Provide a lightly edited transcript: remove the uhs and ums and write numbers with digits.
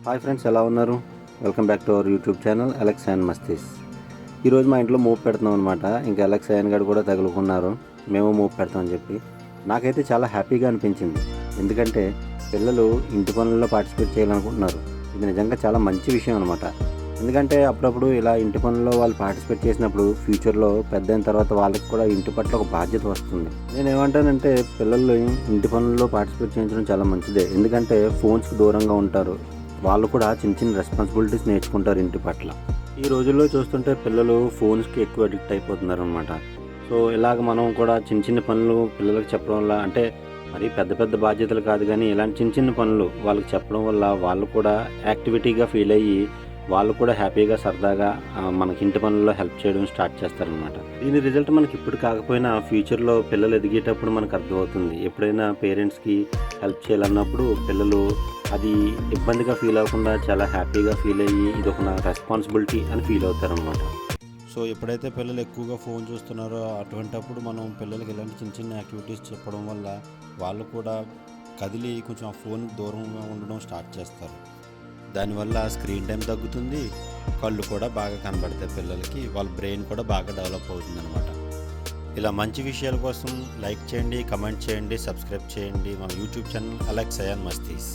Hi friends, ఎలా ఉన్నారు? Welcome back to our YouTube channel Alex and Mastis. ఈరోజు మా ఇంట్లో మూవ్ పెడుతున్నాం అనమాట. ఇంకా అలెక్స్ అయ్యన్ గారు కూడా తగులుకున్నారు మేము మూవ్ పెడతామని చెప్పి. నాకైతే చాలా హ్యాపీగా అనిపించింది. ఎందుకంటే పిల్లలు ఇంటి పనుల్లో పార్టిసిపేట్ చేయాలనుకుంటున్నారు. ఇది నిజంగా చాలా మంచి విషయం అనమాట. ఎందుకంటే అప్పుడప్పుడు ఇలా ఇంటి పనుల్లో వాళ్ళు పార్టిసిపేట్ చేసినప్పుడు ఫ్యూచర్లో పెద్ద అయిన తర్వాత వాళ్ళకి కూడా ఇంటి పట్ల ఒక బాధ్యత వస్తుంది. నేను ఏమంటానంటే పిల్లలు ఇంటి పనుల్లో పార్టిసిపేట్ చేయించడం చాలా మంచిదే. ఎందుకంటే ఫోన్స్కి దూరంగా ఉంటారు. వాళ్ళు కూడా చిన్న చిన్న రెస్పాన్సిబిలిటీస్ నేర్చుకుంటారు ఇంటి పట్ల. ఈ రోజుల్లో చూస్తుంటే పిల్లలు ఫోన్స్కి ఎక్కువ అడిక్ట్ అయిపోతున్నారు అనమాట. సో ఇలాగ మనం కూడా చిన్న చిన్న పనులు పిల్లలకు చెప్పడం వల్ల, అంటే మరి పెద్ద పెద్ద బాధ్యతలు కాదు కానీ ఇలాంటి చిన్న చిన్న పనులు వాళ్ళకి చెప్పడం వల్ల వాళ్ళు కూడా యాక్టివిటీగా ఫీల్ అయ్యి వాళ్ళు కూడా హ్యాపీగా సరదాగా మనకి ఇంటి పనుల్లో హెల్ప్ చేయడం స్టార్ట్ చేస్తారనమాట. దీని రిజల్ట్ మనకి ఇప్పుడు కాకపోయినా ఫ్యూచర్లో పిల్లలు ఎదిగేటప్పుడు మనకు అర్థమవుతుంది. ఎప్పుడైనా పేరెంట్స్కి హెల్ప్ చేయాలన్నప్పుడు పిల్లలు అది ఇబ్బందిగా ఫీల్ అవ్వకుండా చాలా హ్యాపీగా ఫీల్ అయ్యి ఇది ఒక నా రెస్పాన్సిబిలిటీ అని ఫీల్ అవుతారనమాట. సో ఎప్పుడైతే పిల్లలు ఎక్కువగా ఫోన్ చూస్తున్నారో అటువంటప్పుడు మనం పిల్లలకి ఇలాంటి చిన్న చిన్న యాక్టివిటీస్ చెప్పడం వల్ల వాళ్ళు కూడా కదిలి కొంచెం ఆ ఫోన్కి దూరంగా ఉండడం స్టార్ట్ చేస్తారు. దానివల్ల స్క్రీన్ టైం తగ్గుతుంది, కళ్ళు కూడా బాగా కనబడతాయి పిల్లలకి, వాళ్ళ బ్రెయిన్ కూడా బాగా డెవలప్ అవుతుంది అనమాట. ఇలా మంచి విషయాల కోసం లైక్ చేయండి, కమెంట్ చేయండి, సబ్స్క్రైబ్ చేయండి మన YouTube channel Alex and Mastis.